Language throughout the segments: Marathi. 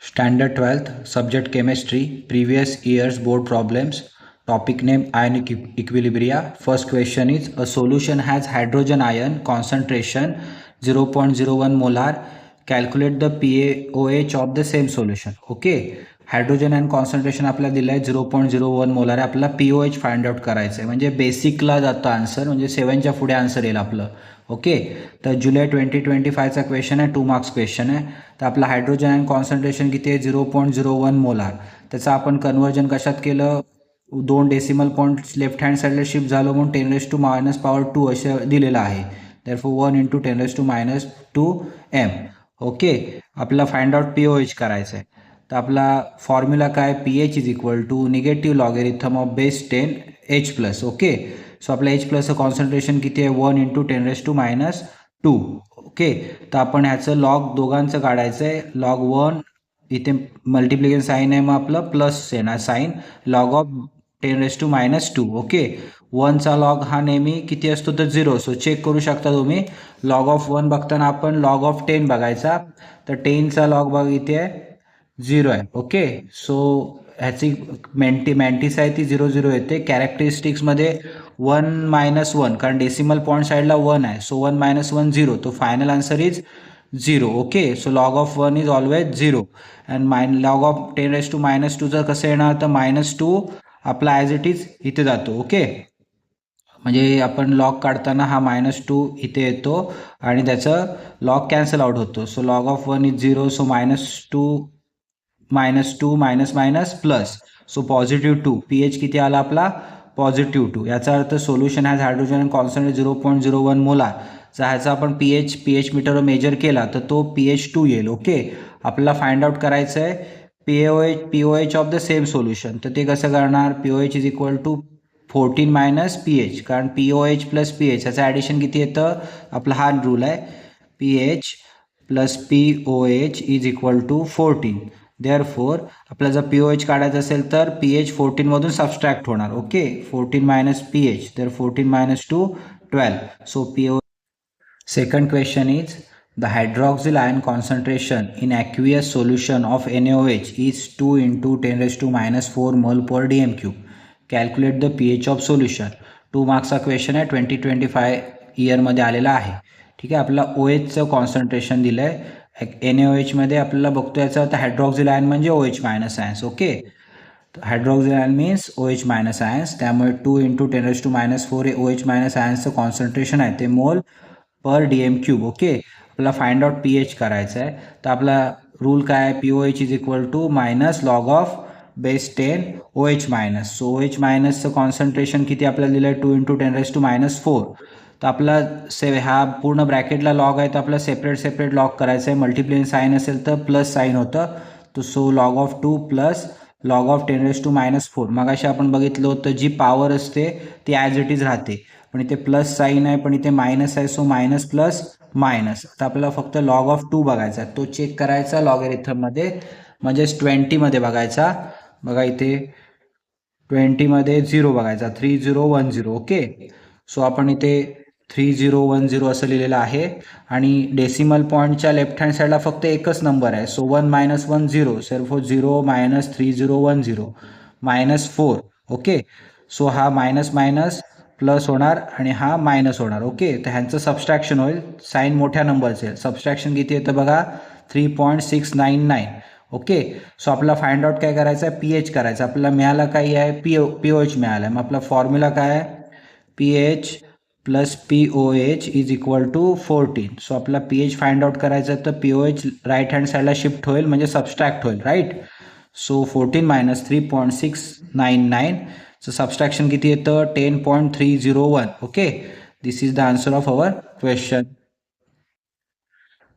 Standard 12th, subject chemistry, previous year's board problems, topic name ionic equilibria. First question is a solution has hydrogen ion concentration 0.01 molar. Calculate the pOH of the same solution. Okay, hydrogen ion concentration आपल्याला दिलं आहे 0.01 मोलार आहे. आपल्याला पीओएच फाइंड आउट करायचं आहे. म्हणजे बेसिकला जातं आन्सर, म्हणजे 7च्या पुढे आन्सर येईल आपलं. ओके, तर जुलै 2025चा क्वेश्चन आहे, 2 मार्क्स क्वेश्चन आहे. तर आपलं हायड्रोजन आयन कॉन्सन्ट्रेशन किती आहे 0.01 मोलार. त्याचं आपण कन्वर्जन कशात केलं, 2 डेसिमल पॉईंट्स लेफ्ट हँड साईडला शिफ्ट झालं म्हणून 10⁻⁻² असं दिलेलं आहे. Therefore 1 × 10⁻²m. ओके, आपल्याला फाइंड आउट पीओएच करायचं आहे. तर आपला फॉर्म्युला काय, pH is equal to negative logarithm of base 10 H plus. Okay, so आपलं एच प्लसचं कॉन्सन्ट्रेशन किती आहे 1 × 10⁻². ओके, तर आपण ह्याचं लॉग दोघांचं काढायचं आहे. लॉग 1 इथे मल्टिप्लिकेशन साईन आहे, मग आपलं प्लस येणार साईन लॉग ऑफ 10⁻². ओके, 1चा लॉग हा नेहमी किती असतो तर 0. सो चेक करू शकता तुम्ही. लॉग ऑफ 1 बघताना आपण लॉग ऑफ 10 बघायचा. तर 10चा लॉग बघ इथे आहे 0 आहे. ओके, सो ह्याची मॅन्टिस आहे ती 0 येते. कॅरेक्टरिस्टिक्समध्ये 1 - 1, कारण डेसिमल पॉईंट साईडला 1 आहे. सो 1 - 1 0, तो final answer is 0. Okay, so log of 1 is always 0. And log of 10⁻²चं कसं येणार तर -2 आपला ॲज इट इज इथे जातो. ओके, म्हणजे आपण लॉग काढताना हा -2 इथे येतो आणि त्याचं लॉग कॅन्सल आउट होतो. So log of 1 is 0. So -2 -2 minus plus, so +2. PH किती आला आपला +2. याचा अर्थ solution has hydrogen concentrate 0.01 molar. जर ह्याचा आपण पीएच मीटरवर मेजर केला तर तो pH2 येईल. ओके, आपल्याला फाइंड आउट करायचं आहे pOH of the same solution. तर ते कसं करणार, pOH is equal to 14 - pH, कारण पीओएच प्लस पीएच ह्याचं ॲडिशन किती येतं, आपला हा रूल आहे pH plus pOH is equal to 14. Therefore आपल्याला जर पीओएच काढायचं असेल तर पीएच 14मधून सबस्ट्रॅक्ट होणार. ओके, 14 - pH, तर 14 - 2 12. So PO. Second question is the hydroxyl ion concentration in aqueous solution of NaOH is 2 × 10⁻⁻4 mol per dm cube. Calculate the pH of solution. 2 मार्क्सचा question आहे, 2025 इयरमध्ये आलेला आहे. ठीक आहे, आपल्याला OHचं कॉन्सन्ट्रेशन दिलं आहे. NaOHमध्ये आपल्याला बघतो याचा अर्थ हायड्रॉक्झिल आयन म्हणजे OH- ions. Okay, hydroxyl ion means OH- ions. त्यामुळे 2 × 10⁻⁴ हे OH- आयन्सचं कॉन्सन्ट्रेशन आहे, ते mole per dm cube. Okay, आपल्याला फाइंड आउट पीएच करायचं आहे. तर आपला रूल काय आहे, pOH is equal to minus log of base 10 OH-. So OH- concentration किती आपल्याला दिलं आहे 2 × 10⁻⁴. तर आपला हा पूर्ण ब्रॅकेटला लॉग आहे, तर आपला सेपरेट लॉग करायचं आहे. मल्टिप्लिकेशन साईन असेल तर प्लस साईन होतं. तर so log of 2 plus log of 10⁻⁴. मग अशी आपण बघितलं होतं जी पॉवर असते ती ॲज इट इज राहते, पण इथे प्लस साईन आहे पण इथे मायनस आहे. So minus plus minus. आता आपल्याला फक्त लॉग ऑफ 2 बघायचा आहे, तो चेक करायचा लॉगरिथममध्ये, म्हणजेच 20मध्ये बघायचा. बघा इथे 20मध्ये 0 बघायचा, 3010. ओके, सो आपण इथे 3010 असं लिहिलेलं आहे आणि डेसिमल पॉईंटच्या लेफ्ट हँड साईडला फक्त एकच नंबर आहे. सो 1 - 1 0, सेरफो 0 - 3010 -4. ओके, सो हा मायनस प्लस होणार आणि हा मायनस होणार. ओके, तर ह्यांचं सबस्ट्रॅक्शन होईल, साईन मोठ्या नंबरचे आहे. सबस्ट्रॅक्शन किती येतं बघा 3.699. ओके, सो आपला फाइंड आउट काय करायचं आहे, पीएच करायचं. आपल्याला मिळालं काय आहे, पीओएच मिळालं आहे. मग आपला फॉर्म्युला काय आहे, pH plus pOH is equal to 14. So आपला पीएच फाइंड आउट करायचं तर पीओएच राईट हँड साईडला शिफ्ट होईल, म्हणजे सबस्ट्रॅक्ट होईल. Right, so 14 - 3.699. सो सबस्ट्रॅक्शन किती येतं 10.301. Okay, this is the answer of our question.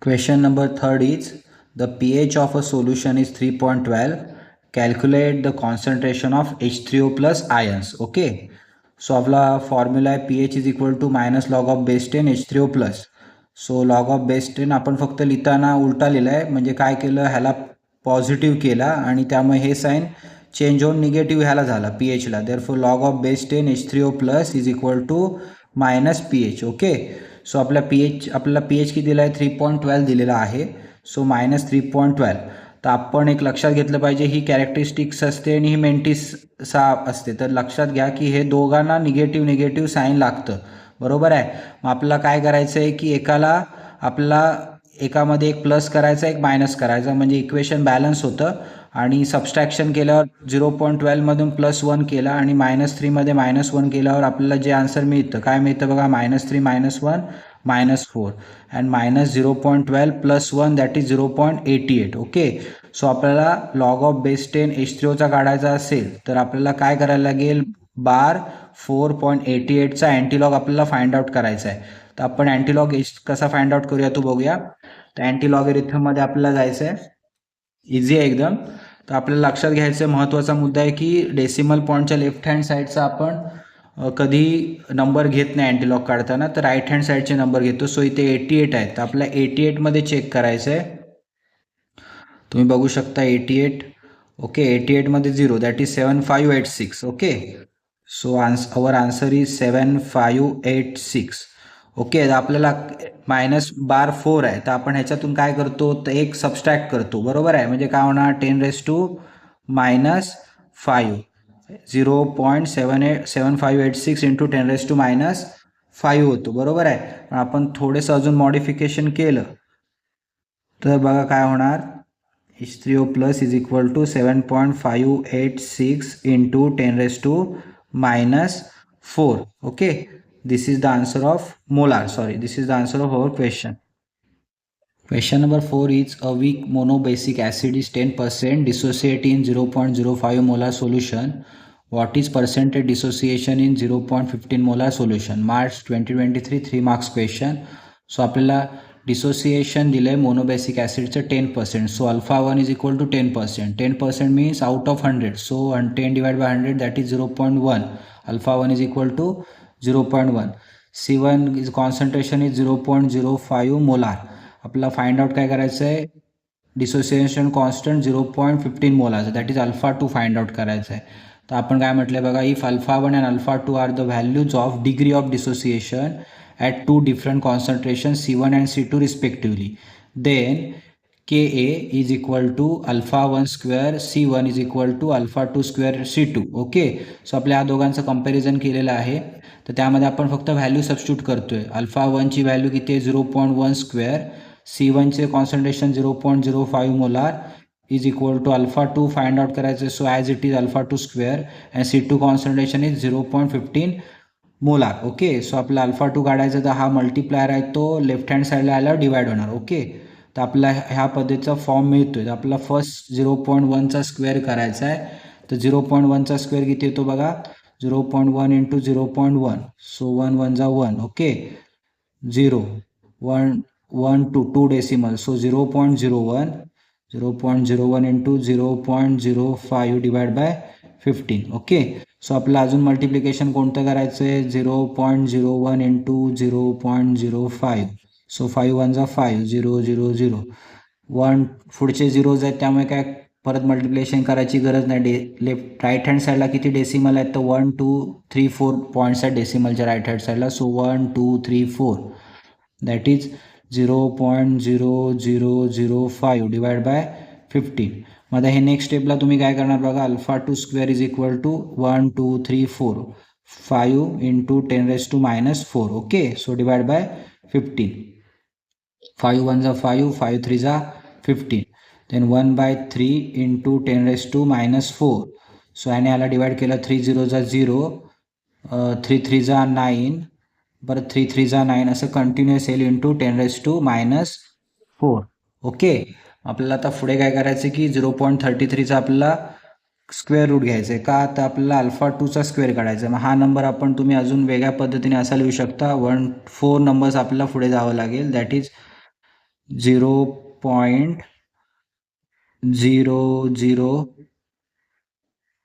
Question number 3 is the pH of a solution is 3.12. Calculate the concentration of H3O plus ions. Okay, so आपला फॉर्म्युला आहे pH is equal to minus log of base 10 H3O plus. So log of base 10 आपण फक्त लिहिताना उलटा लिहिला आहे, म्हणजे काय केलं, ह्याला पॉझिटिव्ह केला आणि त्यामुळे हे साईन चेंज होऊन निगेटिव्ह ह्याला झाला पीएचला. Therefore log of base 10 H3O plus is equal to minus pH. Okay, so आपला पीएच किती दिला आहे 3.12 दिलेला आहे. सो -3.12. तर आपण एक लक्षात घेतलं पाहिजे, ही कॅरेक्टरिस्टिक्स असते आणि ही मेंटिसा असते. तर लक्षात घ्या की हे दोघांना निगेटिव्ह साईन लागतं, बरोबर आहे. मग आपल्याला काय करायचं आहे की एकामध्ये एक प्लस करायचा, एक मायनस करायचा, म्हणजे इक्वेशन बॅलन्स होतं. आणि सबस्ट्रॅक्शन केल्यावर 0.12मधून +1 केला आणि -3मध्ये -1 केल्यावर आपल्याला जे आन्सर मिळतं, काय मिळतं बघा, -3 -1 -4 and -0.12 +1 that is 0.88. Okay, so आपल्याला लॉग ऑफ बेस 10 H3Oचा काढायचा असेल तर आपल्याला काय करायला लागेल, बार 4.88चा अँटीलॉग आपल्याला फाइंड आउट करायचा आहे. तर आपण अँटीलॉग कसा फाइंड आउट करूया तो बघूया. तर अँटीलॉगरिथममध्ये आपल्याला जायचं आहे, इझी आहे एकदम. तर आपल्याला लक्षात घ्यायचं महत्त्वाचा मुद्दा आहे की डेसिमल पॉईंटच्या लेफ्ट हँड साईडचा आपण कधी नंबर घेत नाही अँटीलॉग काढताना, तर राईट हँड साईडचे नंबर घेतो. सो इथे 88 आहे, तर आपल्याला 88मध्ये चेक करायचं आहे. तुम्ही बघू शकता 88. ओके, 88मध्ये 0 that is 7586. Okay, so our answer is 7586. Okay, आपल्याला -4 आहे, तर आपण ह्याच्यातून काय करतो, तर एक सबस्ट्रॅक्ट करतो, बरोबर आहे. म्हणजे काय होणार, 10⁻⁻5 0.7586 इंटू 10⁻⁻5 होतो, बरोबर आहे. पण आपण थोडंसं अजून मॉडिफिकेशन केलं तर बघा काय होणार, H3O plus is equal to 7.586 into 10⁻⁻4. Okay, this is the answer of this is the answer of our question. Question number 4 is a weak monobasic acid is 10% dissociate in 0.05 molar solution. What is percentage dissociation in 0.15 molar solution? March 2023 3 marks question. So आपल्याला डिसोसिएशन दिलं आहे मोनोबेसिक ॲसिडचं 10%. So alpha 1 is equal to 10%. 10% means out of 100. So 10 divide by 100 that is 0.1. Alpha 1 is equal to 0.1. C1 is concentration is 0.05 molar. आपल्याला फाइंड आउट काय करायचं आहे, डिसोसिएशन कॉन्स्टंट 0.15 मोलारचं that is alpha 2 find out करायचं आहे. तर आपण काय म्हटलं बघा, if alpha 1 and alpha 2 are the values of degree of dissociation at two different concentrations C1 and C2 respectively, then Ka is equal to alpha 1 square C1 is equal to alpha 2 square C2. Okay, so आपल्या या दोघांचं कंपॅरिझन केलेलं आहे. तर त्यामध्ये आपण फक्त व्हॅल्यू सबस्टिट्यूट करतोय. अल्फा 1ची व्हॅल्यू किती आहे, 0.1 स्क्वेअर. C1चे concentration 0.05 molar is equal to alpha 2 find out करायचं. So as it is alpha 2 square and C2 concentration is 0.15 molar. Okay, so आपला अल्फा 2 काढायचा, तर हा मल्टिप्लायर आहे तो लेफ्ट हँड साईडला आल्यावर डिवाइड होणार. ओके, तर आपल्याला ह्या पद्धतीचा फॉर्म मिळतोय. तर आपल्याला फर्स्ट 0.1चा स्क्वेअर करायचा आहे. तर 0.1चा स्क्वेअर किती येतो बघा, 0.1 इंटू 0.1. सो 1 1 जा 1. Okay, 0 1 1 2 decimal. So 0.01 0.01 into 0.05 divide by 15. Okay, so आपल्याला अजून मल्टिप्लिकेशन कोणतं करायचं आहे, 0.01 इंटू 0.05. सो 5 1 जा 5 0 0 0 1. पुढचे झिरोज आहेत त्यामुळे काय परत मल्टिप्लिकेशन करायची गरज नाही. लेफ्ट राईट हँड साईडला किती डेसिमल आहेत, तर 1 2 3 4 पॉईंट्स आहेत डेसिमलच्या राईट हँड साईडला. So 1 2 3 4 that is 0.0005 divide by 15. मग हे नेक्स्ट स्टेपला तुम्ही काय करणार बघा, alpha 2 square is equal to 1 2 3 4 5 into 10⁻⁻4. Okay, so divide by 15. 5 1 जा 5 5 3 जा 15. Then 1/3 into 10⁻⁻4. सो याने याला डिवाइड केलं, 3 0 जा 0 3 3 जा 9 बरं 3 3 जा 9 असं कंटिन्युअस येईल इंटू 10⁻⁻4. ओके, आपल्याला आता पुढे काय करायचं की 0.33चा आपल्याला स्क्वेअर रूट घ्यायचं आहे. का, तर आपल्याला अल्फा 2चा स्क्वेअर काढायचा. मग हा नंबर आपण तुम्ही अजून वेगळ्या पद्धतीने असा लिहू शकता. 4 नंबर्स आपल्याला पुढे जावं लागेल, दॅट इज 0.00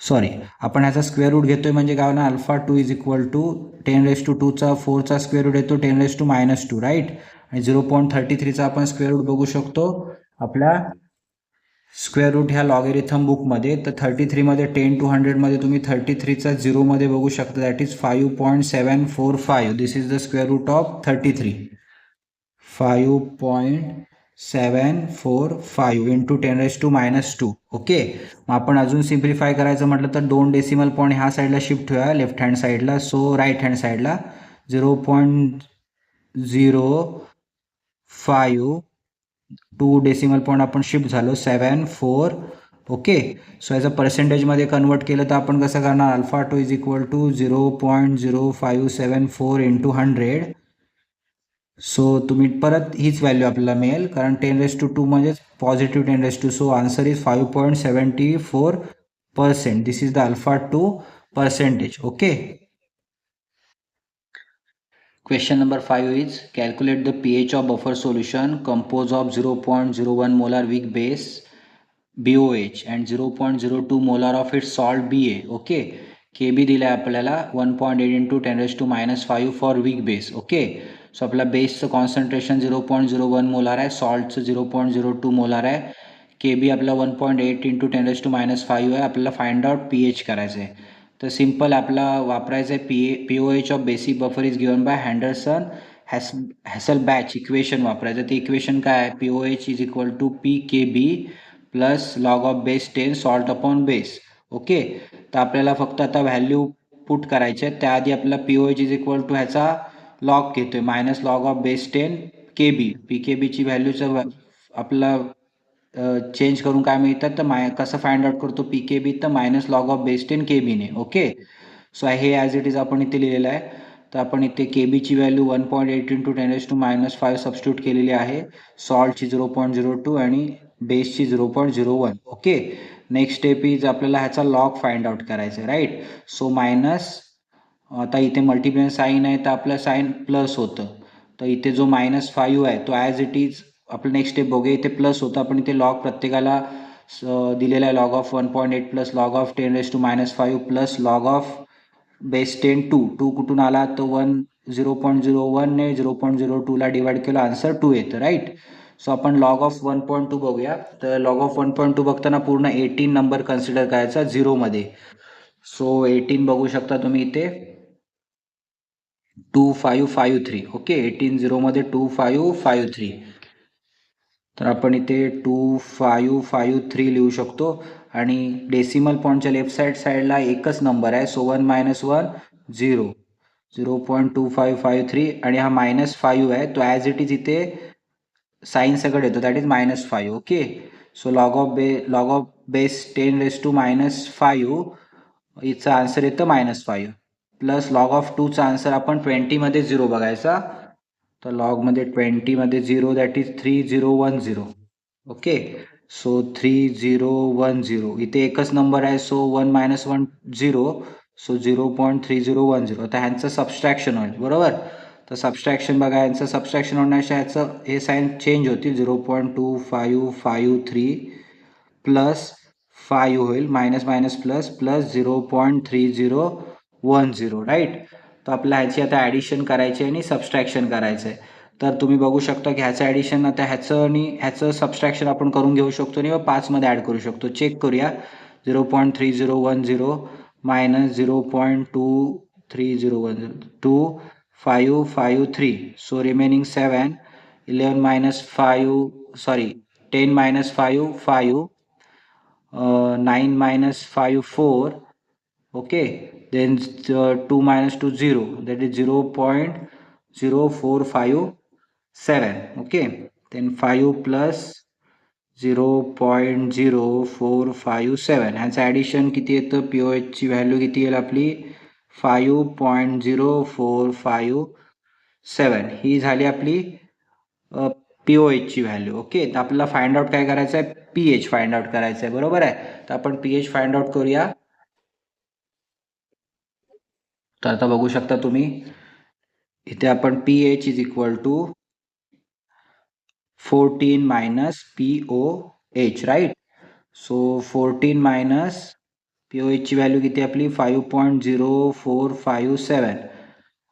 सॉरी, आपण ह्याचा स्क्वेअर रूट घेतोय म्हणजे काय होणार, अल्फा 2 इज इक्वल टू 10⁻²चा 4चा स्क्वेअर रूट येतो 10⁻², राईट. आणि 0.33चा आपण स्क्वेअर रूट बघू शकतो आपल्या स्क्वेअर रूट ह्या लॉगेरिथम बुकमध्ये. तर 33मध्ये 10 to 100मध्ये तुम्ही 33चा 0मध्ये बघू शकता, that is 5.745. This is the square root of 33. 5.745 745 into 10⁻⁻². Okay, मग आपण अजून सिम्प्लिफाय करायचं म्हटलं तर 2 डेसिमल पॉईंट ह्या साईडला शिफ्ट ठेवूया लेफ्ट हँड साईडला. सो राईट हँड साईडला 0.05 2 डेसिमल पॉईंट आपण शिफ्ट झालो 7 4. ओके, सो याचं पर्सेंटेजमध्ये कन्वर्ट केलं तर आपण कसं करणार, alpha two is equal to 0.0574 into 100. So तुम्ही परत हीच व्हॅल्यू आपल्याला मिळेल, कारण 10⁻² म्हणजेच positive 10⁻². So answer is 5.74%. This is the alpha two percentage. Okay. Question number 5 is calculate the pH of buffer solution composed of 0.01 molar weak base BOH and 0.02 molar of its salt BA. Okay, KB दिला आहे आपल्याला 1.8 into 10⁻⁻5 for weak base. Okay, so आपला बेसचं कॉन्सन्ट्रेशन 0.01 मोलार आहे, सॉल्टचं 0.02 मोलार आहे, KB आपला 1.8 इंटू 10⁻⁻5 आहे. आपल्याला फाइंड आउट पीएच करायचं आहे. तर सिम्पल आपला वापरायचं आहे pOH of basic buffer is given by Henderson Hasselbalch equation वापरायचं. ते इक्वेशन काय आहे, pOH is equal to PKB plus log of base 10 salt upon base. Okay, तर आपल्याला फक्त आता व्हॅल्यू पुट करायचे आहे. त्याआधी आपल्याला पीओएच इज इक्वल टू ह्याचा लॉग घेतोय minus log of base 10 KB. PKBची व्हॅल्यूचं आपला चेंज करून काय मिळतात, तर कसं फाइंड आउट करतो PKB, तर मायनस लॉग ऑफ बेस 10 KBने. ओके, सो हे ॲज इट इज आपण इथे लिहिलेलं आहे. तर आपण इथे KBची व्हॅल्यू 1.8 इंटू 10⁻⁻5 सबस्टिट्यूट केलेली आहे, सॉल्टची 0.02 आणि बेसची 0.01. ओके, नेक्स्ट स्टेप इज आपल्याला ह्याचा लॉग फाइंड आउट करायचा आहे, राईट. सो मायनस, आता इथे मल्टिप्लिकेशन साईन आहे तर आपलं साईन प्लस होतं, तर इथे जो -5 आहे तो ॲज इट इज आपलं नेक्स्ट स्टेप बघूया. इथे प्लस होतं, आपण इथे लॉग प्रत्येकाला दिलेला आहे, log of 1.8 plus log of 10⁻⁻5 plus log of base 10 2 कुठून आला, तर 0.01 ने 0.02 ला डिवाइड केलं, आन्सर 2 येतं, राईट. सो आपण लॉग ऑफ 1.2 बघूया. तर लॉग ऑफ 1.2 बघताना पूर्ण 18 नंबर कन्सिडर करायचा 0मध्ये. सो 18 बघू शकता तुम्ही इथे 2553. ओके, 18 0मध्ये 2553. तर आपण इथे 2553 लिहू शकतो आणि डेसिमल पॉईंटच्या लेफ्ट साईडला एकच नंबर आहे, सो 1 - 1 0 0.2553 आणि हा -5 आहे तो ॲज इट इज इथे साईन सगळं येतो, that is -5. Okay, so log of base 10⁻⁻5 इथचा आन्सर येतं -5 प्लस लॉग ऑफ 2चा आन्सर आपण 20मध्ये 0 बघायचा, तर लॉगमध्ये 20मध्ये 0 दॅट इज 3010. ओके, सो 3010 इथे एकच नंबर आहे, सो 1 - 1 0, सो 0.3010. आता ह्यांचं सबस्ट्रॅक्शन होईल, बरोबर. तर सबस्ट्रॅक्शन बघा, यांचं सबस्ट्रॅक्शन होण्याच्या ह्याचं हे साईन चेंज होतील, 0.2553 प्लस 5 होईल, minus minus plus plus 0.3010, right. तर आपल्याला ह्याची आता ॲडिशन करायची आहे आणि सबस्ट्रॅक्शन करायचं आहे. तर तुम्ही बघू शकता की ह्याचं ॲडिशन आता ह्याचं आणि ह्याचं सबस्ट्रॅक्शन आपण करून घेऊ शकतो आणि 5मध्ये ॲड करू शकतो. चेक करूया, 0.3010 minus 0.2301 2553. So remaining 7 11 minus 5 sorry 10 minus 5 5 9 minus 5 4. Okay, then 2 minus 2 0, that is 0.0457. Okay, then 5 plus 0.0457 ह्याचं ॲडिशन किती येतं, पीओएचची व्हॅल्यू किती येईल आपली 5.0457. ही झाली आपली पीओएचची व्हॅल्यू. ओके, तर आपल्याला फाइंड आउट काय करायचं आहे, पीएच फाइंड आउट करायचं आहे, बरोबर आहे. तर आपण पीएच फाइंड आउट करूया. तर आता बघू शकता तुम्ही इथे आपण pH is equal to 14 minus POH, right. So 14 minus पीओएचची व्हॅल्यू किती आपली 5.0457.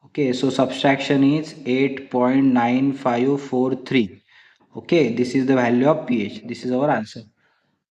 Okay, so subtraction is 8.9543. Okay, this is the value of pH. This is our answer.